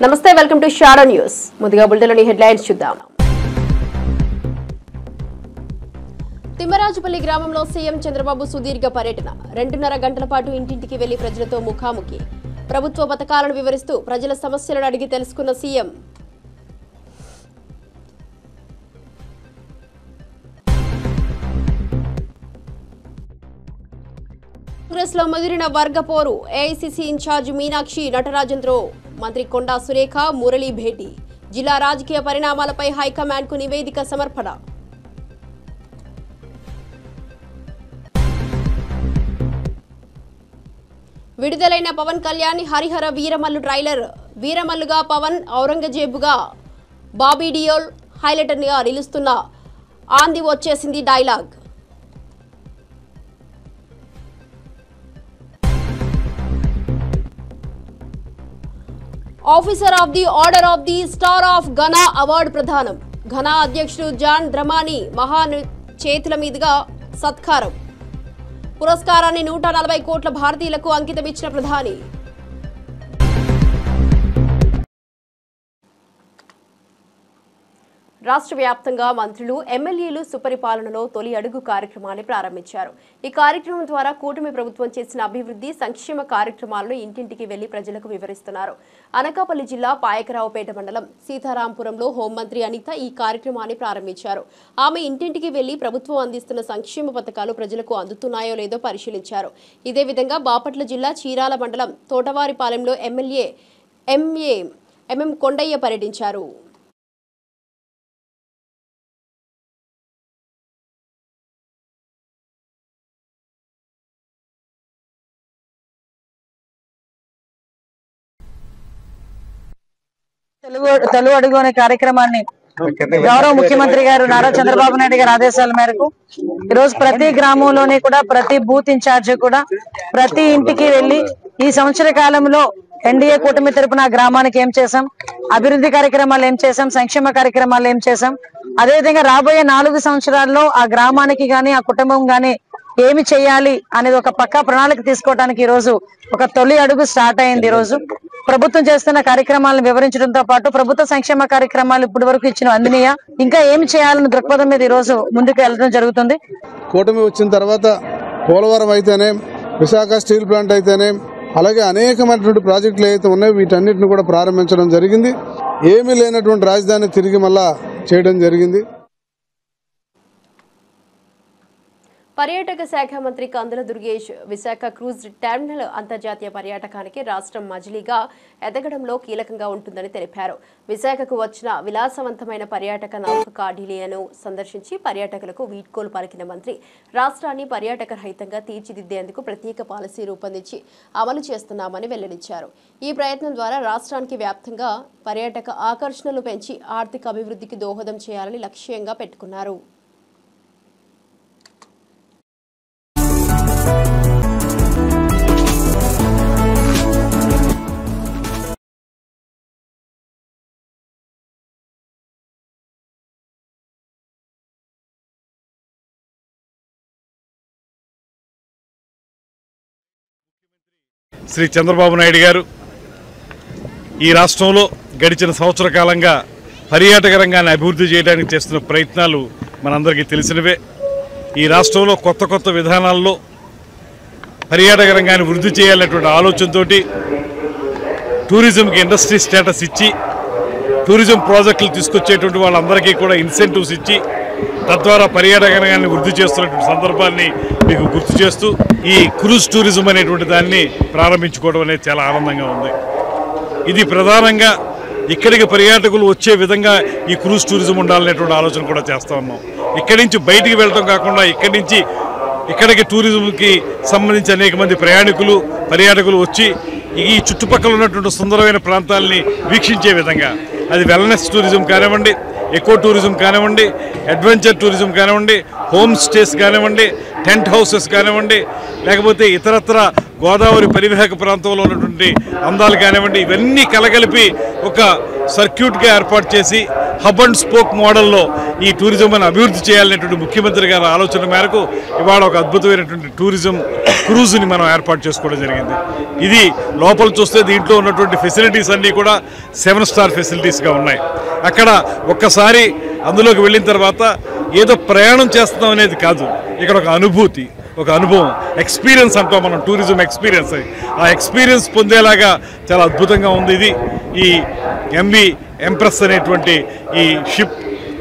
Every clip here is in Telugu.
నమస్తే, వెల్కమ్ టు షాడో న్యూస్. ముందుగా బులెటిన్లోని హెడ్లైన్స్ చూద్దాం. తిమ్మరాజుపల్లి గ్రామంలో సీఎం చంద్రబాబు సుదీర్ఘ పర్యటన. 2.5 గంటల పాటు ఇంటింటికి వెళ్లి ప్రజలతో ముఖాముఖి. ప్రభుత్వ పథకాలను వివరిస్తూ ప్రజల సమస్యలను అడిగి తెలుసుకున్న సీఎం. కాంగ్రెస్ లో ముదిరిన వర్గ పోరు. ఏఐసీసీ ఇన్ఛార్జ్ మీనాక్షి నటరాజన్తో మంత్రి కొండా సురేఖ, మురళి భేటీ. జిల్లా రాజకీయ పరిణామాలపై హైకమాండ్ కు నివేదిక సమర్పణ. విడుదలైన పవన్ కళ్యాణ్ హరిహర వీరమల్లు ట్రైలర్. వీరమల్లుగా పవన్, ఔరంగజేబుగా బాబీ డియోల్ హైలైటర్ గా నిలుస్తున్న ఆంది వచ్చేసింది dialogue. Officer of the order of the star of Ghana award ప్రదానం. ఘనా అధ్యక్షుడు జాన్ డ్రమానీ మహాన్ చేతుల మీదుగా సత్కారం. పురస్కారాన్ని 140 కోట్ల భారతీయులకు అంకితమిచ్చిన ప్రధాని. రాష్ట్ర వ్యాప్తంగా మంత్రులు, ఎమ్మెల్యేలు సుపరిపాలనలో తొలి అడుగు కార్యక్రమాన్ని ప్రారంభించారు. ఈ కార్యక్రమం ద్వారా కూటమి ప్రభుత్వం చేసిన అభివృద్ధి, సంక్షేమ కార్యక్రమాలను ఇంటింటికి వెళ్లి ప్రజలకు వివరిస్తున్నారు. అనకాపల్లి జిల్లా పాయకరావుపేట మండలం సీతారాంపురంలో హోంమంత్రి అనిత ఈ కార్యక్రమాన్ని ప్రారంభించారు. ఆమె ఇంటింటికి వెళ్లి ప్రభుత్వం అందిస్తున్న సంక్షేమ పథకాలు ప్రజలకు అందుతున్నాయో లేదో పరిశీలించారు. ఇదే విధంగా బాపట్ల జిల్లా చీరాల మండలం తోటవారిపాలెంలో ఎమ్మెల్యే ఎంఎం కొండయ్య పర్యటించారు. తెలుగు అడుగు అనే కార్యక్రమాన్ని గౌరవ ముఖ్యమంత్రి గారు నారా చంద్రబాబు నాయుడు గారి ఆదేశాల మేరకు ఈరోజు ప్రతి గ్రామంలోని కూడా ప్రతి బూత్ ఇన్ఛార్జ్ కూడా ప్రతి ఇంటికి వెళ్లి ఈ సంవత్సర కాలంలో ఎన్డీఏ కూటమి తరపున గ్రామానికి ఏం చేశాం, అభివృద్ధి కార్యక్రమాలు ఏం చేశాం, సంక్షేమ కార్యక్రమాలు ఏం చేశాం, అదేవిధంగా రాబోయే 4 సంవత్సరాల్లో ఆ గ్రామానికి గాని ఆ కుటుంబం గాని ఏమి చేయాలి అనేది ఒక పక్కా ప్రణాళిక తీసుకోవడానికి ఈ రోజు ఒక తొలి అడుగు స్టార్ట్ అయింది. ఈ రోజు ప్రభుత్వం చేస్తున్న కార్యక్రమాలను వివరించడంతో పాటు ప్రభుత్వ సంక్షేమ కార్యక్రమాలు ఇప్పటి వరకు ఇచ్చిన అందినయా, ఇంకా ఏమి చేయాలని దృక్పథం మీద ఈ రోజు ముందుకు వెళ్ళడం జరుగుతుంది. కూటమి వచ్చిన తర్వాత పోలవరం అయితేనే, విశాఖ స్టీల్ ప్లాంట్ అయితేనే, అలాగే అనేకమైనటువంటి ప్రాజెక్టులు అయితే ఉన్నాయో వీటన్నిటిని కూడా ప్రారంభించడం జరిగింది. ఏమీ లేనటువంటి రాజధాని తిరిగి మళ్ళా చేయడం జరిగింది. పర్యాటక శాఖ మంత్రి కందుల దుర్గేష్ విశాఖ క్రూజ్ టెర్మినల్ అంతర్జాతీయ పర్యాటకానికి రాష్ట్రం మజిలీగా ఎదగడంలో కీలకంగా ఉంటుందని తెలిపారు. విశాఖకు వచ్చిన విలాసవంతమైన పర్యాటక నౌక కాడిలియను సందర్శించి పర్యాటకులకు వీడ్కోలు పలికిన మంత్రి రాష్ట్రాన్ని పర్యాటక రహితంగా తీర్చిదిద్దేందుకు ప్రత్యేక పాలసీ రూపొందించి అమలు చేస్తున్నామని వెల్లడించారు. ఈ ప్రయత్నం ద్వారా రాష్ట్రానికి వ్యాప్తంగా పర్యాటక ఆకర్షణలు పెంచి ఆర్థిక అభివృద్ధికి దోహదం చేయాలని లక్ష్యంగా పెట్టుకున్నారు. శ్రీ చంద్రబాబు నాయుడు గారు ఈ రాష్ట్రంలో గడిచిన సంవత్సర కాలంగా పర్యాటక రంగాన్ని అభివృద్ధి చేయడానికి చేస్తున్న ప్రయత్నాలు మనందరికీ తెలిసినవే. ఈ రాష్ట్రంలో కొత్త విధానాల్లో పర్యాటక రంగాన్ని వృద్ధి చేయాలనేటువంటి ఆలోచనతో టూరిజంకి ఇండస్ట్రీ స్టేటస్ ఇచ్చి టూరిజం ప్రాజెక్టులు తీసుకొచ్చేటువంటి వాళ్ళందరికీ కూడా ఇన్సెంటివ్స్ ఇచ్చి తద్వారా పర్యాటక రంగాన్ని వృద్ధి చేస్తున్నటువంటి సందర్భాన్ని మీకు గుర్తు చేస్తూ ఈ క్రూజ్ టూరిజం అనేటువంటి దాన్ని ప్రారంభించుకోవడం అనేది చాలా ఆనందంగా ఉంది. ఇది ప్రధానంగా ఇక్కడికి పర్యాటకులు వచ్చే విధంగా ఈ క్రూజ్ టూరిజం ఉండాలనేటువంటి ఆలోచన కూడా చేస్తూ ఉన్నాం. ఇక్కడి నుంచి బయటికి వెళ్ళడం కాకుండా ఇక్కడికి టూరిజంకి సంబంధించి అనేక మంది పర్యాటకులు వచ్చి ఈ చుట్టుపక్కల ఉన్నటువంటి సుందరమైన ప్రాంతాలని వీక్షించే విధంగా, అది వెల్నెస్ టూరిజం కానివ్వండి, ఎకో టూరిజం కానివ్వండి, అడ్వెంచర్ టూరిజం కానివ్వండి, హోమ్ స్టేస్ కానివ్వండి, టెంట్ హౌసెస్ కానివ్వండి, లేకపోతే ఇతరత్ర గోదావరి పరివాహక ప్రాంతంలో ఉన్నటువంటి అందాలు కానివ్వండి, ఇవన్నీ కలగలిపి ఒక సర్క్యూట్గా ఏర్పాటు చేసి హబ్ అండ్ స్పోక్ మోడల్లో ఈ టూరిజంని అభివృద్ధి చేయాలనేటువంటి ముఖ్యమంత్రి గారి ఆలోచన మేరకు ఇవాళ ఒక అద్భుతమైనటువంటి టూరిజం క్రూజ్ని మనం ఏర్పాటు చేసుకోవడం జరిగింది. ఇది లోపల చూస్తే దీంట్లో ఉన్నటువంటి ఫెసిలిటీస్ అన్నీ కూడా 7 స్టార్ ఫెసిలిటీస్గా ఉన్నాయి. అక్కడ ఒక్కసారి అందులోకి వెళ్ళిన తర్వాత ఏదో ప్రయాణం చేస్తాం అనేది కాదు, ఇక్కడ ఒక అనుభూతి, ఒక అనుభవం, ఎక్స్పీరియన్స్ అంటాం మనం, టూరిజం ఎక్స్పీరియన్స్. ఆ ఎక్స్పీరియన్స్ పొందేలాగా చాలా అద్భుతంగా ఉంది ఇది ఈ MV ఎంప్రెస్ అనేటువంటి ఈ షిప్.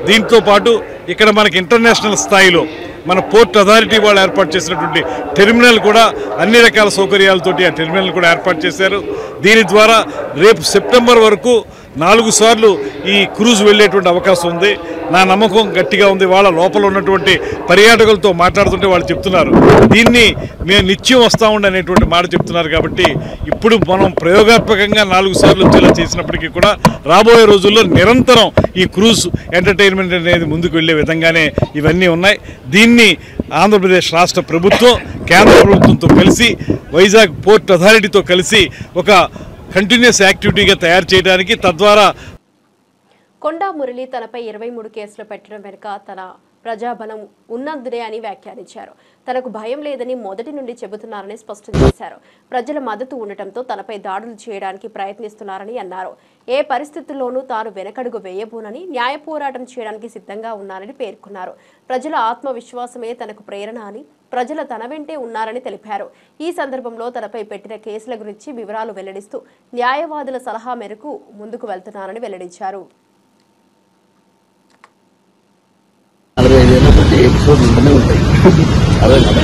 దీంతో పాటు ఇక్కడ మనకి ఇంటర్నేషనల్ స్థాయిలో మన పోర్ట్ అథారిటీ వాళ్ళు ఏర్పాటు చేసినటువంటి టెర్మినల్ కూడా అన్ని రకాల సౌకర్యాలతోటి ఆ టెర్మినల్ కూడా ఏర్పాటు చేశారు. దీని ద్వారా రేపు సెప్టెంబర్ వరకు 4 సార్లు ఈ క్రూజ్ వెళ్ళేటువంటి అవకాశం ఉంది. నా నమ్మకం గట్టిగా ఉంది. వాళ్ళ లోపల ఉన్నటువంటి పర్యాటకులతో మాట్లాడుతుంటే వాళ్ళు చెప్తున్నారు దీన్ని మేము నిత్యం వస్తూ ఉండి అనేటువంటి మాట చెప్తున్నారు. కాబట్టి ఇప్పుడు మనం ప్రయోగాత్మకంగా 4 సార్లు వచ్చేలా చేసినప్పటికీ కూడా రాబోయే రోజుల్లో నిరంతరం ఈ క్రూజ్ ఎంటర్టైన్మెంట్ అనేది ముందుకు వెళ్ళే విధంగానే ఇవన్నీ ఉన్నాయి. దీన్ని ఆంధ్రప్రదేశ్ రాష్ట్ర ప్రభుత్వం కేంద్ర ప్రభుత్వంతో కలిసి వైజాగ్ పోర్ట్ అథారిటీతో కలిసి ఒక కంటిన్యూస్ యాక్టివిటీగా తయారు చేయడానికి, తద్వారా కొండా మురళి తనపై 23 కేసులు పెట్టడం వెనుక తన ప్రజాబలం ఉన్నందునే అని వ్యాఖ్యానించారు. తనకు భయం లేదని మొదటి నుండి చెబుతున్నారని స్పష్టం చేశారు. ప్రజల మద్దతు ఉండటంతో తనపై దాడులు చేయడానికి ప్రయత్నిస్తున్నారని అన్నారు. ఏ పరిస్థితుల్లోనూ తాను వెనకడుగు వేయబోనని, న్యాయ పోరాటం చేయడానికి సిద్ధంగా ఉన్నారని పేర్కొన్నారు. ప్రజల ఆత్మవిశ్వాసమే తనకు ప్రేరణ అని, ప్రజల తన వెంటే ఉన్నారని తెలిపారు. ఈ సందర్భంలో తనపై పెట్టిన కేసుల గురించి వివరాలు వెల్లడిస్తూ న్యాయవాదుల సలహా మేరకు ముందుకు వెళ్తున్నారని వెల్లడించారు. 45 ఏళ్ళ నుంచి ఎపిసోడ్ ఉంటూనే ఉంటాయి. అదే కదా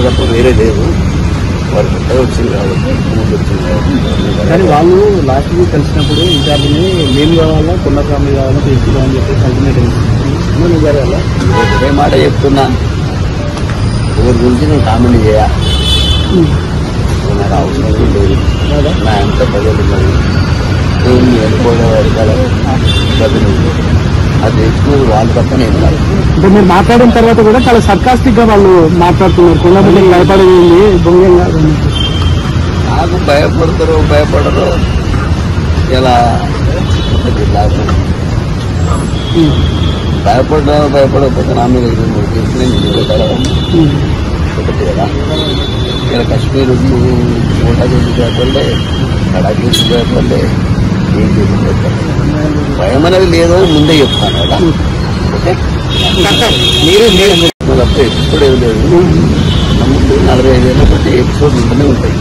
ఇప్పుడు వేరే లేదు, వారు కొత్తగా వచ్చింది కాబట్టి కానీ వాళ్ళు లాస్ట్ వీక్ కలిసినప్పుడు ఇన్ఛార్జ్ని మేము కావాలా కొండ ఫ్యామిలీ కావాలా తీసుకురావని చెప్పేసి అల్టిమేట్ జరగాల. ఒకే మాట చెప్తున్నా, ఎవరి గురించి నేను కామెంట్ చేయ, నాకు అవసరం లేదు. నా ఎంత ప్రజలు ఉన్నారు, నేను వెళ్ళిపోయేవారు కదా ప్రతినిధులు, అది ఎక్కువ వాళ్ళు తప్ప నేను కాదు. అంటే మీరు మాట్లాడిన తర్వాత కూడా చాలా సర్కాస్టిక్ గా వాళ్ళు మాట్లాడుతున్నారు. కొంతమంది భయపడేది బొంగంగా. నాకు భయపడతారో భయపడరో ఇలా భయపడకపోతే నా మీద ఒకటి కదా. ఇక్కడ కశ్మీర్ ఓటా చేసి భయపడలే, కడా చేసి భయపడలే, ఏం చేసి భయపడలే. భయం అనేది లేదో ముందే చెప్తాను కదా. ఓకే మీరు తప్ప ఎప్పుడు ఏం లేదు. నమ్ముకు 45 ఏళ్ళ ప్రతి ఎపిసోడ్ ఉంటూనే ఉంటాయి.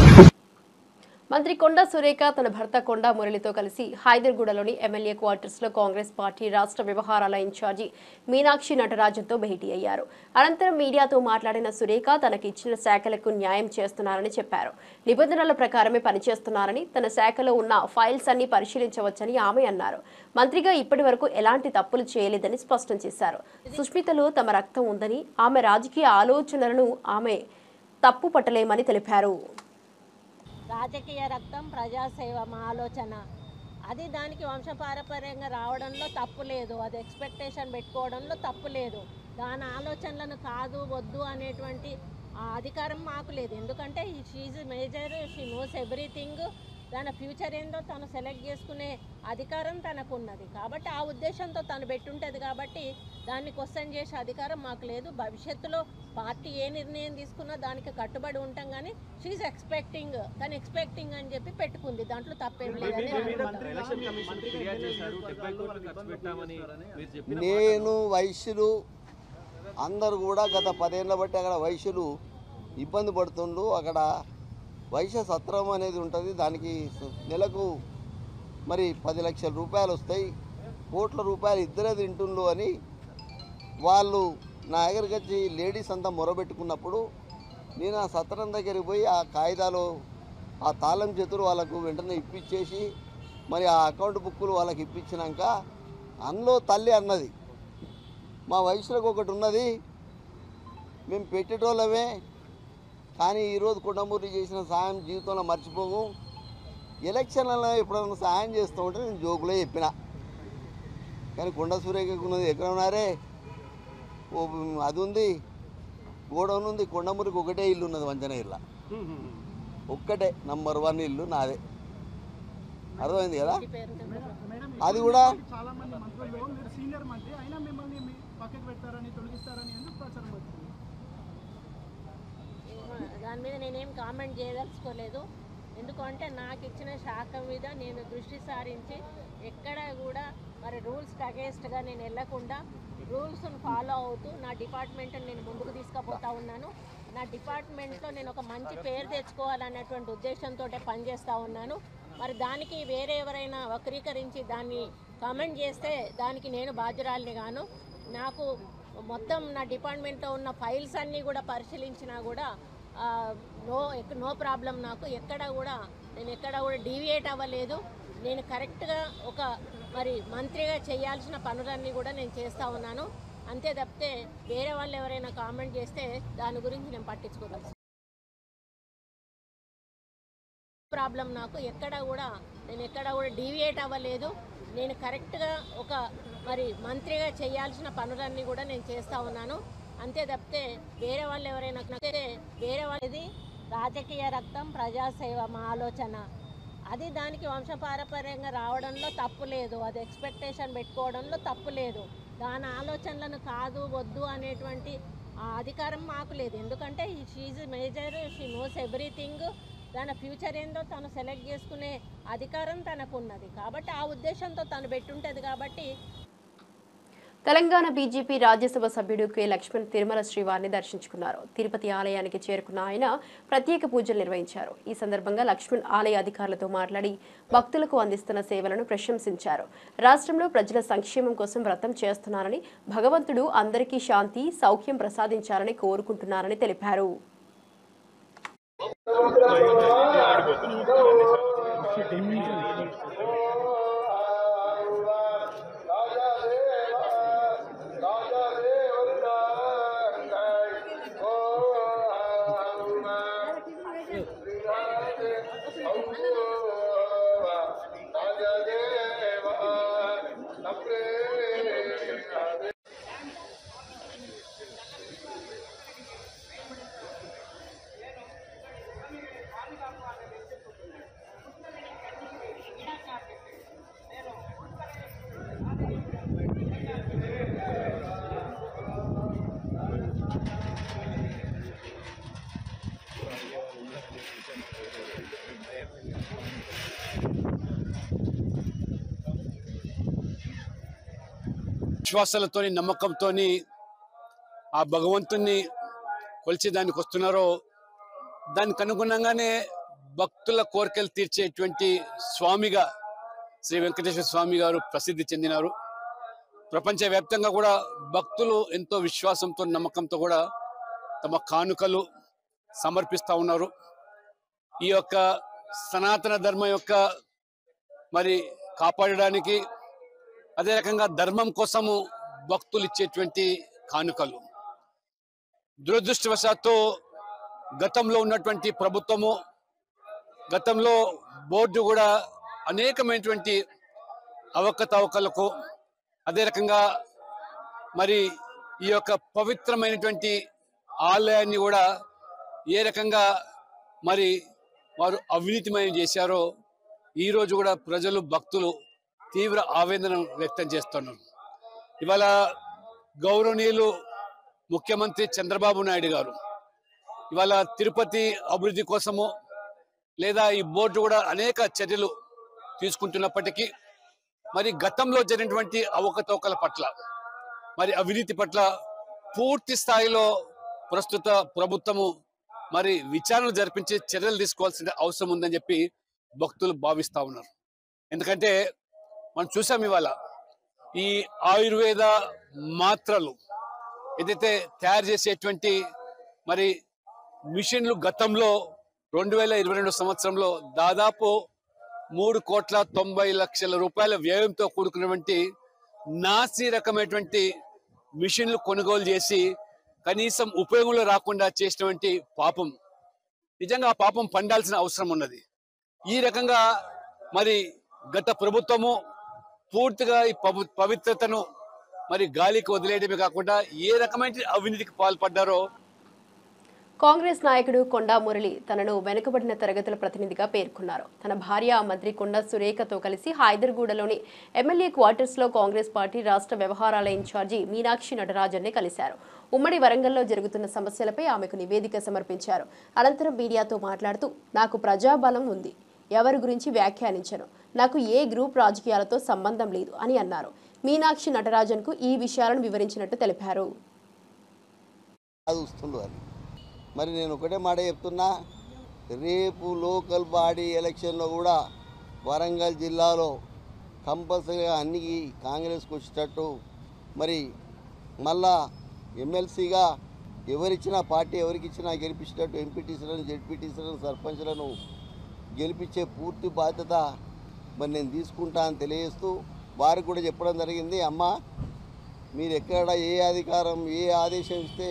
మంత్రి కొండా సురేఖ తన భర్త కొండా మురళితో కలిసి హైదర్గూడలోని ఎమ్మెల్యే క్వార్టర్స్ లో కాంగ్రెస్ పార్టీ రాష్ట్ర వ్యవహారాల ఇన్ఛార్జి మీనాక్షి నటరాజన్తో భేటీ అయ్యారు. అనంతరం మీడియాతో మాట్లాడిన సురేఖ తనకు ఇచ్చిన శాఖలకు న్యాయం చేస్తున్నారని చెప్పారు. నిబంధనల ప్రకారమే పనిచేస్తున్నారని, తన శాఖలో ఉన్న ఫైల్స్ అన్ని పరిశీలించవచ్చని ఆమె అన్నారు. మంత్రిగా ఇప్పటి వరకు ఎలాంటి తప్పులు చేయలేదని స్పష్టం చేశారు. సుష్మితలో తమ రక్తం ఉందని, ఆమె రాజకీయ ఆలోచనలను ఆమె తప్పు పట్టలేమని తెలిపారు. రాజకీయ రక్తం, ప్రజాసేవ మా ఆలోచన, అది దానికి వంశపారపర్యంగా రావడంలో తప్పు లేదు. అది ఎక్స్పెక్టేషన్ పెట్టుకోవడంలో తప్పు లేదు. దాని ఆలోచనలను కాదు వద్దు అనేటువంటి అధికారం మాకు లేదు. ఎందుకంటే she's major, she knows everything. తన ఫ్యూచర్ ఏందో తను సెలెక్ట్ చేసుకునే అధికారం తనకు ఉన్నది. కాబట్టి ఆ ఉద్దేశంతో తను పెట్టుంటుంది. కాబట్టి దాన్ని క్వశ్చన్ చేసే అధికారం మాకు లేదు. భవిష్యత్తులో పార్టీ ఏ నిర్ణయం తీసుకున్నా దానికి కట్టుబడి ఉంటాం. కానీ షీఈ్ ఎక్స్పెక్టింగ్, తను ఎక్స్పెక్టింగ్ అని చెప్పి పెట్టుకుంది. దాంట్లో తప్పేం లేదని నేను వైశ్యులు అందరు కూడా గత 10 ఏళ్ళ బట్టి అక్కడ వైశ్యులు ఇబ్బంది పడుతుండ్రు. అక్కడ వైశ్య సత్రం అనేది ఉంటుంది. దానికి నెలకు మరి 10 లక్షల రూపాయలు వస్తాయి, కోట్ల రూపాయలు ఇద్దరే తింటుండ్రు అని వాళ్ళు నా దగ్గరికి వచ్చి లేడీస్ అంతా మొరబెట్టుకున్నప్పుడు నేను ఆ సత్రం దగ్గరికి పోయి ఆ కాగితాలు, ఆ తాళం చేతులు వాళ్ళకు వెంటనే ఇప్పించేసి మరి ఆ అకౌంట్ బుక్కులు వాళ్ళకి ఇప్పించినాక అందులో తల్లి అన్నది, మా వయసులకు ఒకటి ఉన్నది, మేము పెట్టేటోళ్ళమే, కానీ ఈరోజు కొండమూరి చేసిన సాయం జీవితంలో మర్చిపోము. ఎలక్షన్లలో ఎప్పుడైనా సాయం చేస్తూ ఉంటే నేను జోకులే చెప్పిన. కానీ కొండ సురేఖకు ఉన్నది ఎక్కడ ఉన్నారే, అది ఉంది, గోడౌన్ ఉంది. కొండమూరికి ఒకటే ఇల్లు ఉన్నది, వంచన ఇళ్ళ ఒక్కటే నంబర్ 1 ఇల్లు నాదే. అర్థమైంది కదా. అది కూడా చాలా మంది మంత్రులు మీరు సీనియర్ మంత్రి అయినా మిమ్మల్ని పక్కకు పెట్టారని తొలగిస్తారని ఎందుకు ప్రచారం అవుతుంది? దాని మీద నేనేం కామెంట్ చేయదలుచుకోలేదు. ఎందుకంటే నాకు ఇచ్చిన శాఖ మీద నేను దృష్టి సారించి ఎక్కడ కూడా మరి రూల్స్కి అగేన్స్ట్గా నేను వెళ్ళకుండా రూల్స్ను ఫాలో అవుతూ నా డిపార్ట్మెంట్ని నేను ముందుకు తీసుకుపోతా ఉన్నాను. నా డిపార్ట్మెంట్లో నేను ఒక మంచి పేరు తెచ్చుకోవాలన్నటువంటి ఉద్దేశంతో పనిచేస్తూ ఉన్నాను. మరి దానికి వేరే ఎవరైనా వక్రీకరించి దాన్ని కామెంట్ చేస్తే దానికి నేను బాధ్యురాలిని గాను. నాకు మొత్తం నా డిపార్ట్మెంట్లో ఉన్న ఫైల్స్ అన్నీ కూడా పరిశీలించినా కూడా నో ప్రాబ్లం. నాకు నేను ఎక్కడ కూడా డీవియేట్ అవ్వలేదు. నేను కరెక్ట్గా ఒక మరి మంత్రిగా చేయాల్సిన పనులన్నీ కూడా నేను చేస్తూ ఉన్నాను. అంతే తప్పితే వేరే వాళ్ళు ఎవరైనా కామెంట్ చేస్తే దాని గురించి నేను పట్టించుకోలేదు. ప్రాబ్లం నాకు నేను ఎక్కడ కూడా డీవియేట్ అవ్వలేదు. నేను కరెక్ట్గా ఒక మరి మంత్రిగా చేయాల్సిన పనులన్నీ కూడా నేను చేస్తూ ఉన్నాను. అంతే తప్పితే వేరే వాళ్ళు ఎవరైనా వాళ్ళది రాజకీయ రక్తం ప్రజాసేవ మా ఆలోచన. అది దానికి వంశపారపర్యంగా రావడంలో తప్పు లేదు. అది ఎక్స్పెక్టేషన్ పెట్టుకోవడంలో తప్పు లేదు. దాని ఆలోచనలను కాదు వద్దు అనేటువంటి అధికారం మాకు లేదు. ఎందుకంటే she's major, she knows everything. దాని ఫ్యూచర్ ఏందో తను సెలెక్ట్ చేసుకునే అధికారం తనకు ఉన్నది. కాబట్టి ఆ ఉద్దేశంతో తను పెట్టుంటుంది. కాబట్టి తెలంగాణ బీజేపీ రాజ్యసభ సభ్యుడు కె లక్ష్మణ్ తిరుమల శ్రీవారిని దర్శించుకున్నారు. తిరుపతి ఆలయానికి చేరుకున్న ఆయన ప్రత్యేక పూజలు నిర్వహించారు. ఈ సందర్భంగా లక్ష్మణ్ ఆలయ అధికారులతో మాట్లాడి భక్తులకు అందిస్తున్న సేవలను ప్రశంసించారు. రాష్ట్రంలో ప్రజల సంక్షేమం కోసం వ్రతం చేస్తున్నారని, భగవంతుడు అందరికీ శాంతి, సౌఖ్యం ప్రసాదించాలని కోరుకుంటున్నారని తెలిపారు. విశ్వాసాలతోని నమ్మకంతోని ఆ భగవంతుని కొలిచేదానికి వస్తున్నారో దానికి అనుగుణంగానే భక్తుల కోరికలు తీర్చేటువంటి స్వామిగా శ్రీ వెంకటేశ్వర స్వామి గారు ప్రసిద్ధి చెందినారు. ప్రపంచవ్యాప్తంగా కూడా భక్తులు ఎంతో విశ్వాసంతో నమ్మకంతో కూడా తమ కానుకలు సమర్పిస్తూ ఉన్నారు. ఈ యొక్క సనాతన ధర్మం యొక్క మరి కాపాడడానికి, అదే రకంగా ధర్మం కోసము భక్తులు ఇచ్చేటువంటి కానుకలు. దురదృష్టవశాత్తు గతంలో ఉన్నటువంటి ప్రభుత్వము, గతంలో బోర్డు కూడా అనేకమైనటువంటి అవకతవకలకు, అదే రకంగా మరి ఈ యొక్క పవిత్రమైనటువంటి ఆలయాన్ని కూడా ఏ రకంగా మరి వారు అవినీతిమయం చేశారో ఈరోజు కూడా ప్రజలు, భక్తులు తీవ్ర ఆవేదన వ్యక్తం చేస్తున్నారు. ఇవాళ గౌరవనీయులు ముఖ్యమంత్రి చంద్రబాబు నాయుడు గారు ఇవాళ తిరుపతి అభివృద్ధి కోసము లేదా ఈ బోర్డు కూడా అనేక చర్యలు తీసుకుంటున్నప్పటికీ మరి గతంలో జరిగినటువంటి అవకతవకల పట్ల, మరి అవినీతి పట్ల పూర్తి స్థాయిలో ప్రస్తుత ప్రభుత్వము మరి విచారణ జరిపించి చర్యలు తీసుకోవాల్సిన అవసరం ఉందని చెప్పి భక్తులు భావిస్తూ ఉన్నారు. ఎందుకంటే మనం చూసాం ఇవాళ ఈ ఆయుర్వేద మాత్రలు ఏదైతే తయారు చేసేటువంటి మరి మిషన్లు గతంలో 2022 సంవత్సరంలో దాదాపు 3,90,00,000 రూపాయల వ్యయంతో కూడుకున్నటువంటి నాసి రకమైనటువంటి మిషన్లు కొనుగోలు చేసి కనీసం ఉపయోగంలో రాకుండా చేసినటువంటి పాపం, నిజంగా ఆ పాపం పండాల్సిన అవసరం ఉన్నది. ఈ రకంగా మరి గత ప్రభుత్వము పూర్తిగా ఈ పవిత్రతను మరి గాలికి వదిలేయడమే కాకుండా ఏ రకమైన అవినీతికి పాల్పడ్డారో. కాంగ్రెస్ నాయకుడు కొండా మురళి తనను వెనుకబడిన తరగతుల ప్రతినిధిగా పేర్కొన్నారు. తన భార్య మంత్రి కొండా సురేఖతో కలిసి హైదర్గూడలోని ఎమ్మెల్యే క్వార్టర్స్ లో కాంగ్రెస్ పార్టీ రాష్ట్ర వ్యవహారాల ఇన్ఛార్జి మీనాక్షి నటరాజన్ని కలిశారు. ఉమ్మడి వరంగల్లో జరుగుతున్న సమస్యలపై ఆమెకు నివేదిక సమర్పించారు. అనంతరం మీడియాతో మాట్లాడుతూ, నాకు ప్రజాబలం ఉంది, ఎవరి గురించి వ్యాఖ్యానించను, నాకు ఏ గ్రూప్ రాజకీయాలతో సంబంధం లేదు అని అన్నారు. మీనాక్షి నటరాజన్ కు ఈ విషయాలను వివరించినట్టు తెలిపారు. మరి నేను ఒకటే మాట చెప్తున్నా, రేపు లోకల్ బాడీ ఎలక్షన్లో కూడా వరంగల్ జిల్లాలో కంపల్సరీగా అన్ని కాంగ్రెస్కి వచ్చేటట్టు, మరి మళ్ళా ఎమ్మెల్సీగా ఎవరిచ్చినా పార్టీ ఎవరికి ఇచ్చినా గెలిపించేటట్టు ఎంపీటీసీలను, జెడ్పీటీసీలను, సర్పంచ్లను గెలిపించే పూర్తి బాధ్యత మరి నేను తీసుకుంటా అని తెలియజేస్తూ వారికి కూడా చెప్పడం జరిగింది. అమ్మ, మీరు ఎక్కడ ఏ అధికారం ఏ ఆదేశం ఇస్తే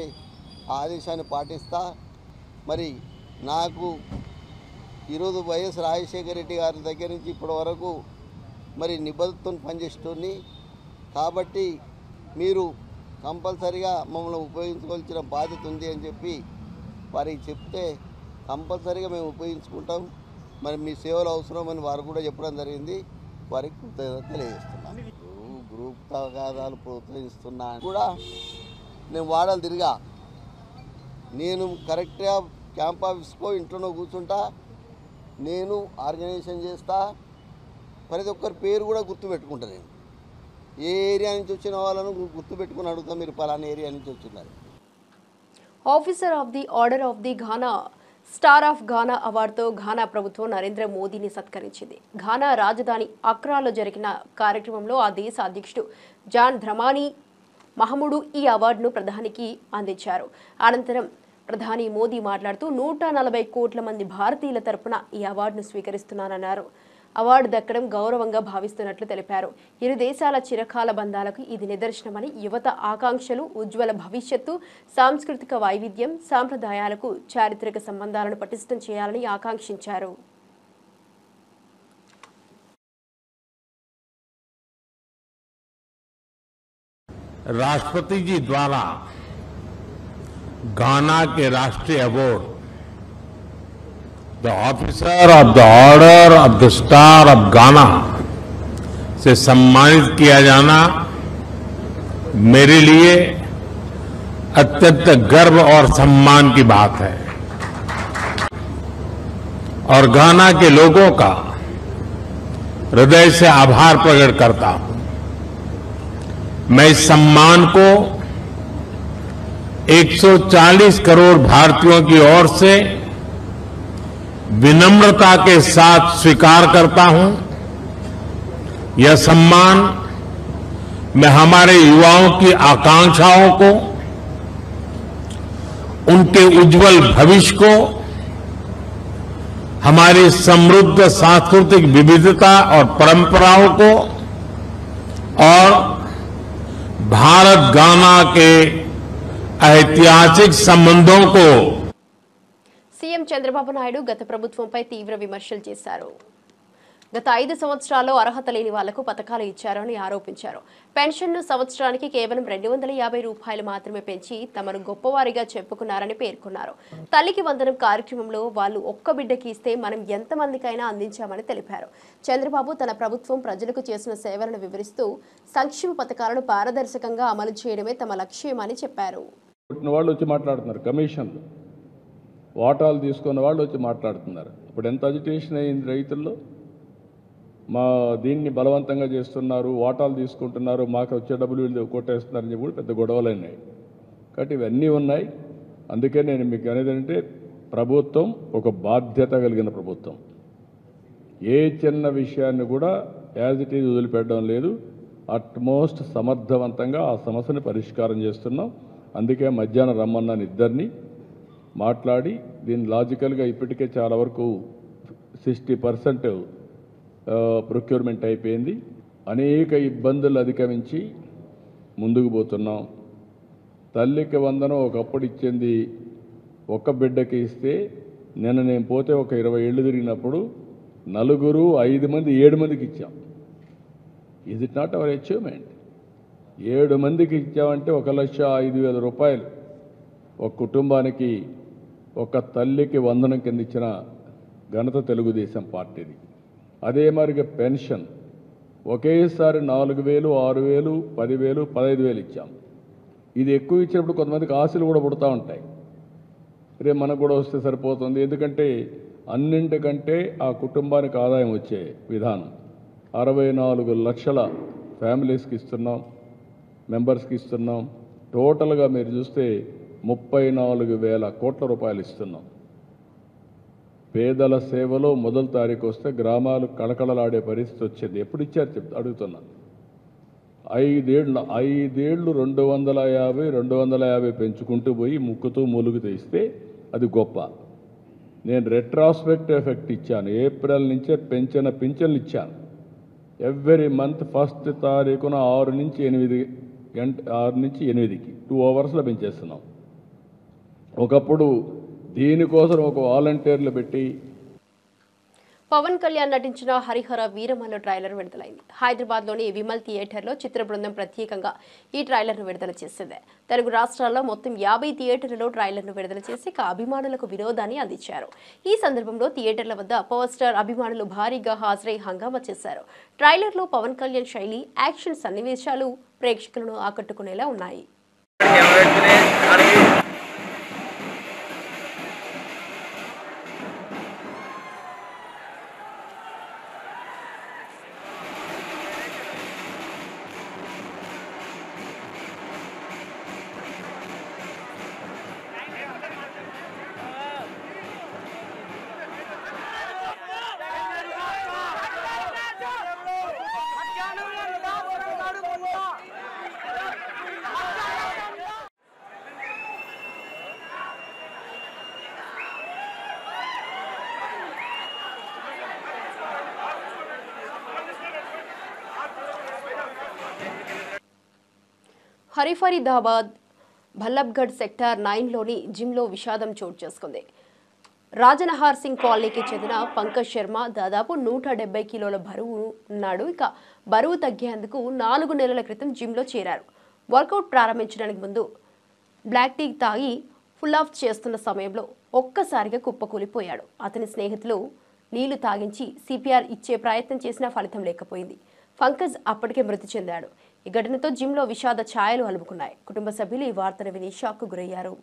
ఆ ఆదేశాన్ని పాటిస్తా. మరి నాకు ఈరోజు వైఎస్ రాజశేఖర రెడ్డి గారి దగ్గర నుంచి ఇప్పటి వరకు మరి నిబద్ధతతో పనిచేస్తుంది కాబట్టి మీరు కంపల్సరీగా మమ్మల్ని ఉపయోగించుకోవాల్సిన బాధ్యత ఉంది అని చెప్పి వారికి చెప్తే కంపల్సరీగా మేము ఉపయోగించుకుంటాం. మరి మీ సేవలు అవసరమని వారు కూడా చెప్పడం జరిగింది. వారికి కృతజ్ఞత తెలియజేస్తున్నాను. గ్రూప్ తగాదాలు ప్రోత్సహిస్తున్నా కూడా నేను వాడాలి తిరిగా, నేను కరెక్ట్గా క్యాంప్ ఆఫీస్కో ఇంట్లోనో కూర్చుంటా, నేను ఆర్గనైజేషన్ చేస్తా, ప్రతి ఒక్కరి పేరు కూడా గుర్తుపెట్టుకుంటా. నేను ఏ ఏరియా నుంచి వచ్చిన వాళ్ళను గుర్తుపెట్టుకుని అడుగుతా, మీరు పలానా ఏరియా నుంచి వచ్చినారు. Officer of the order of the Ghana star of Ghana అవార్డుతో ఘానా ప్రభుత్వం నరేంద్ర మోదీని సత్కరించింది. ఘానా రాజధాని అక్రాలో జరిగిన కార్యక్రమంలో ఆ దేశ అధ్యక్షుడు జాన్ డ్రమాని మహముడు ఈ అవార్డును ప్రధానికి అందించారు. అనంతరం ప్రధాని మోదీ మాట్లాడుతూ 140 కోట్ల మంది భారతీయుల తరపున ఈ అవార్డును స్వీకరిస్తున్నానన్నారు. అవార్డు దక్కడం గౌరవంగా భావిస్తున్నట్లు తెలిపారు. ఇరు దేశాల చిరకాల బంధాలకు ఇది నిదర్శనమని, యువత ఆకాంక్షలు, ఉజ్వల భవిష్యత్తు, సాంస్కృతిక వైవిధ్యం, సాంప్రదాయాలకు చారిత్రక సంబంధాలను పటిష్టం చేయాలని ఆకాంక్షించారు. राष्ट्रपति जी द्वारा घाना के राष्ट्रीय award the officer of the order of the star of घाना से सम्मानित किया जाना मेरे लिए अत्यंत गर्व और सम्मान की बात है और घाना के लोगों का हृदय से आभार प्रकट करता हूं। मैं इस सम्मान को 140 करोड़ भारतीयों की ओर से विनम्रता के साथ स्वीकार करता हूं। यह सम्मान मैं हमारे युवाओं की आकांक्षाओं को, उनके उज्जवल भविष्य को, हमारी समृद्ध सांस्कृतिक विविधता और परंपराओं को और भारत घाना के ऐतिहासिक संबंधों को సీఎం చంద్రబాబు నాయుడు గత ప్రభుత్వంపై తీవ్ర విమర్శలు చేశారు. గత 5 సంవత్సరాల్లో అర్హత లేని వాళ్లకు పథకాలు ఇచ్చారని ఆరోపించారు. పెన్షన్ను సంవత్సరానికి కేవలం 250 రూపాయలు మాత్రమే పెంచి తమను గొప్పవారిగా చెప్పుకున్నారని పేర్కొన్నారు. తల్లికి వందనం కార్యక్రమంలో వాళ్ళు ఒక్క బిడ్డకి ఇస్తే మనం ఎంతమందికైనా అందించామని తెలిపారు. చంద్రబాబు తన ప్రభుత్వం ప్రజలకు చేసిన సేవలను వివరిస్తూ సంక్షేమ పథకాలను పారదర్శకంగా అమలు చేయడమే తమ లక్ష్యమని చెప్పారు. వాళ్ళు వచ్చి మాట్లాడుతున్నారు, కమిషన్ వాటాలు తీసుకున్న వాళ్ళు వచ్చి మాట్లాడుతున్నారు. ఇప్పుడు ఎంత అజిటేషన్ అయింది రైతుల్లో, మా దీన్ని బలవంతంగా చేస్తున్నారు, వాటాలు తీసుకుంటున్నారు, మాకు వచ్చే డబ్బులు వీళ్ళు కొట్టేస్తున్నారని చెప్పి పెద్ద గొడవలు అయినాయి. కాబట్టి ఇవన్నీ ఉన్నాయి. అందుకే నేను మీకు అనేది అంటే ప్రభుత్వం ఒక బాధ్యత కలిగిన ప్రభుత్వం. ఏ చిన్న విషయాన్ని కూడా యాజ్ ఇట్ ఈజ్ వదిలిపెట్టడం లేదు. అట్మోస్ట్ సమర్థవంతంగా ఆ సమస్యను పరిష్కారం చేస్తున్నాం. అందుకే మధ్యాహ్నం రమ్మన్నాను ఇద్దరిని మాట్లాడి దీన్ని లాజికల్గా ఇప్పటికే చాలా వరకు 60% ప్రొక్యూర్మెంట్ అయిపోయింది. అనేక ఇబ్బందులు అధిగమించి ముందుకు పోతున్నాం. తల్లికి వందనం ఒకప్పుడు ఇచ్చింది ఒక్క బిడ్డకి ఇస్తే నేను పోతే ఒక 20 ఏళ్ళు తిరిగినప్పుడు 4, 5 మంది 7 మందికి ఇచ్చాం. Is it not our achievement? 7 మందికి ఇచ్చామంటే 1,05,000 రూపాయలు ఒక కుటుంబానికి ఒక తల్లికి వందనం కింద ఇచ్చిన ఘనత తెలుగుదేశం పార్టీది. అదే మరిగా పెన్షన్ ఒకేసారి 4,000, 6,000, 10,000, 15,000 ఇచ్చాం. ఇది ఎక్కువ ఇచ్చినప్పుడు కొంతమందికి ఆశలు కూడా పుడతా ఉంటాయి, రేపు మనకు కూడా వస్తే సరిపోతుంది. ఎందుకంటే అన్నింటికంటే ఆ కుటుంబానికి ఆదాయం వచ్చే విధానం 64 లక్షల ఫ్యామిలీస్కి ఇస్తున్నాం, మెంబర్స్కి ఇస్తున్నాం. టోటల్గా మీరు చూస్తే 34,000 కోట్ల రూపాయలు ఇస్తున్నాం. పేదల సేవలో మొదటి తారీఖు వస్తే గ్రామాలు కళకళలాడే పరిస్థితి వచ్చింది. ఎప్పుడు ఇచ్చారు అడుగుతున్నా. 5 ఏళ్ళు 250 పెంచుకుంటూ పోయి ముక్కుతూ మూలుగుతూ ఇస్తే అది గొప్ప. నేను రెట్రాస్పెక్ట్ ఎఫెక్ట్ ఇచ్చాను. ఏప్రిల్ నుంచే పింఛన్లు ఇచ్చాను. ఎవ్రీ మంత్ ఫస్ట్ తారీఖున 6 నుంచి 8కి 2 అవర్స్లో పెంచేస్తున్నాం. ఒకప్పుడు దీనికోసం ఒక వాలంటీర్లు పెట్టి. పవన్ కళ్యాణ్ నటించిన హరిహర వీరమల్లు ట్రైలర్ విడుదలైంది. హైదరాబాద్లోని విమల్ థియేటర్లో చిత్ర బృందం ప్రత్యేకంగా ఈ ట్రైలర్ను విడుదల చేసింది. తెలుగు రాష్ట్రాల్లో మొత్తం 50 థియేటర్లలో ట్రైలర్ను విడుదల చేసి అభిమానులకు వినోదాన్ని అందించారు. ఈ సందర్భంలో థియేటర్ల వద్ద పవర్ స్టార్ అభిమానులు భారీగా హాజరై హంగామా చేశారు. ట్రైలర్లో పవన్ కళ్యాణ్ శైలి, యాక్షన్ సన్నివేశాలు ప్రేక్షకులను ఆకట్టుకునేలా ఉన్నాయి. హరిఫరీదాబాద్ భల్లబ్గఢ్ సెక్టార్ 9లోని జిమ్లో విషాదం చోటు చేసుకుంది. రాజనహార్ సింగ్ కాలనీకి చెందిన పంకజ్ శర్మ దాదాపు 170 కిలోల బరువు ఉన్నాడు. ఇక బరువు తగ్గేందుకు 4 నెలల క్రితం జిమ్లో చేరారు. వర్కౌట్ ప్రారంభించడానికి ముందు బ్లాక్ టీ తాగి ఫుల్ ఆఫ్ చేస్తున్న సమయంలో ఒక్కసారిగా కుప్పకూలిపోయాడు. అతని స్నేహితులు నీళ్లు తాగించి సిపిఆర్ ఇచ్చే ప్రయత్నం చేసినా ఫలితం లేకపోయింది. పంకజ్ అప్పటికే మృతి చెందాడు. ఈ ఘటనతో జిమ్లో విషాద ఛాయలు అలుముకున్నాయి. కుటుంబ సభ్యులు ఈ వార్తను విని షాక్కు గురయ్యారు.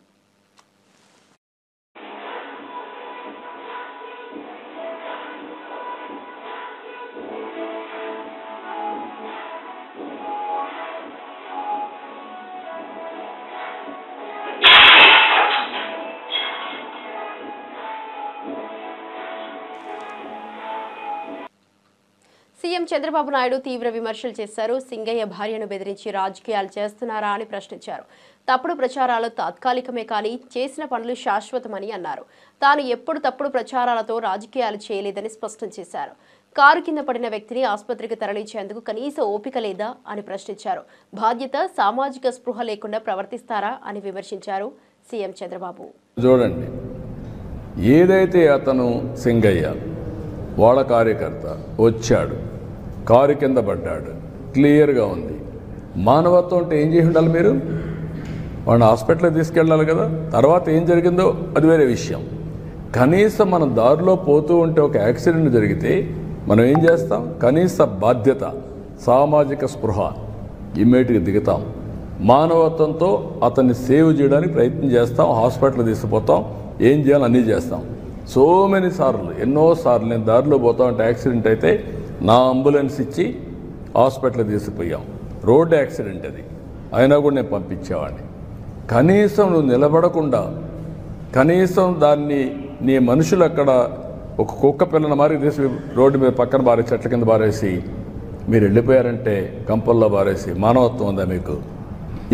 సీఎం చంద్రబాబు నాయుడు తీవ్ర విమర్శలు చేశారు. సింగయ్య భార్యను బెదిరించి రాజకీయాలు చేస్తున్నారా అని ప్రశ్నించారు. తప్పుడు ప్రచారాలు తాత్కాలికమే కానీ చేసిన పనులు శాశ్వతమని అన్నారు. తాను ఎప్పుడు తప్పుడు ప్రచారాలతో రాజకీయాలు చేయలేదని స్పష్టం చేశారు. కారు కింద పడిన వ్యక్తిని ఆసుపత్రికి తరలించేందుకు కనీస ఓపిక లేదా అని ప్రశ్నించారు. బాధ్యత, సామాజిక స్పృహ లేకుండా ప్రవర్తిస్తారా అని విమర్శించారు సీఎం చంద్రబాబు. చూడండి, ఏదైతే అతను సింగయ్య వాళ్ళ కార్యకర్త వచ్చాడు, కారు కింద పడ్డాడు, క్లియర్గా ఉంది. మానవత్వం అంటే ఏం చేసి ఉండాలి? మీరు వాడిని హాస్పిటల్కి తీసుకెళ్ళాలి కదా. తర్వాత ఏం జరిగిందో అది వేరే విషయం. కనీసం మనం దారిలో పోతూ ఉంటే ఒక యాక్సిడెంట్ జరిగితే మనం ఏం చేస్తాం? కనీస బాధ్యత, సామాజిక స్పృహ ఇమ్మీడియట్గా దిగుతాం. మానవత్వంతో అతన్ని సేవ్ చేయడానికి ప్రయత్నం చేస్తాం. హాస్పిటల్ తీసుకుపోతాం, ఏం చేయాలో అన్నీ చేస్తాం. సో మెనీ సార్లు, ఎన్నోసార్లు నేను దారిలో పోతా ఉంటే యాక్సిడెంట్ అయితే నా అంబులెన్స్ ఇచ్చి హాస్పిటల్ తీసుకుపోయాం. రోడ్ యాక్సిడెంట్ అది, అయినా కూడా నేను పంపించేవాడిని. కనీసం నువ్వు నిలబడకుండా, కనీసం దాన్ని నీ మనుషులు అక్కడ ఒక కుక్క పిల్లల మారి తీసి రోడ్డు మీద పక్కన బారేసి, చెట్ల కింద బారేసి మీరు వెళ్ళిపోయారంటే, కంపల్లో బారేసి మానవత్వం ఉందా మీకు?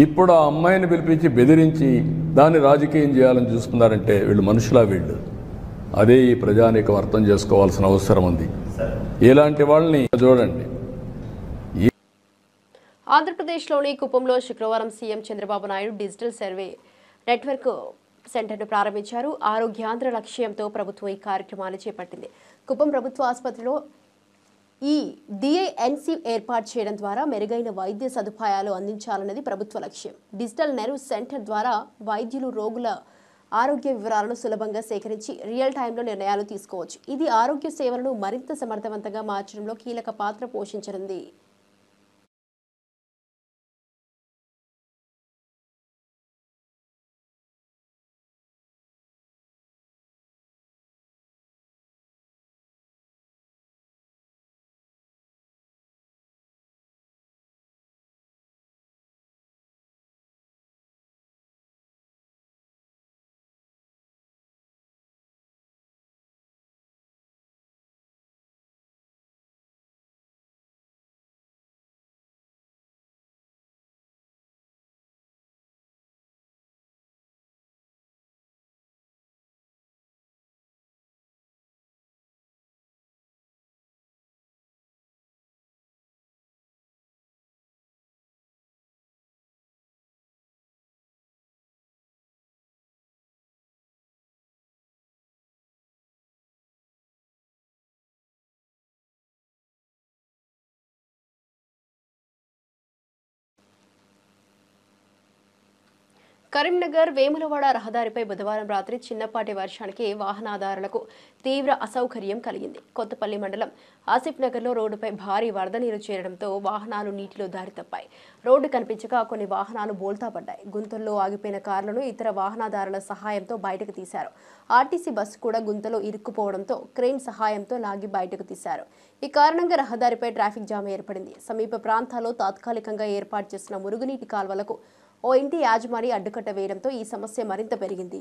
ఇప్పుడు ఆ అమ్మాయిని పిలిపించి బెదిరించి దాన్ని రాజకీయం చేయాలని చూస్తున్నారంటే వీళ్ళు మనుషులా? వీళ్ళు అదే ఈ ప్రజానీకం అర్థం చేసుకోవాల్సిన అవసరం ఉంది. ఇలాంటి వాళ్ళని చూడండి. ఆంధ్రప్రదేశ్లోని కుప్పంలో శుక్రవారం CM Chandrababu Naidu digital survey network సెంటర్ను ప్రారంభించారు. ఆరోగ్యాంధ్ర లక్ష్యంతో ప్రభుత్వం ఈ కార్యక్రమాన్ని చేపట్టింది. కుప్పం ప్రభుత్వ ఆసుపత్రిలో ఈ డిఐఎన్సి ఏర్పాటు చేయడం ద్వారా మెరుగైన వైద్య సదుపాయాలు అందించాలన్నది ప్రభుత్వ లక్ష్యం. డిజిటల్ నెర్వ్ సెంటర్ ద్వారా వైద్యులు రోగుల ఆరోగ్య వివరాలను సులభంగా సేకరించి రియల్ టైంలో నిర్ణయాలు తీసుకోవచ్చు. ఇది ఆరోగ్య సేవలను మరింత సమర్థవంతంగా మార్చడంలో కీలక పాత్ర పోషించనుంది. కరీంనగర్ వేములవాడ రహదారిపై బుధవారం రాత్రి చిన్నపాటి వర్షానికి వాహనదారులకు తీవ్ర అసౌకర్యం కలిగింది. కొత్తపల్లి మండలం ఆసిఫ్ నగర్లో రోడ్డుపై భారీ వరద నీరు చేరడంతో వాహనాలు నీటిలో దారి తప్పాయి. రోడ్డు కనిపించక కొన్ని వాహనాలు బోల్తా పడ్డాయి. గుంతల్లో ఆగిపోయిన కార్లను ఇతర వాహనదారుల సహాయంతో బయటకు తీశారు. ఆర్టీసీ బస్సు కూడా గుంతలో ఇరుక్కుపోవడంతో క్రేన్ సహాయంతో లాగి బయటకు తీశారు. ఈ కారణంగా రహదారిపై ట్రాఫిక్ జామ్ ఏర్పడింది. సమీప ప్రాంతాల్లో తాత్కాలికంగా ఏర్పాటు చేసిన మురుగునీటి కాల్వలకు ఓ ఇంటి యాజమాని అడ్డుకట్ట వేయడంతో ఈ సమస్య మరింత పెరిగింది.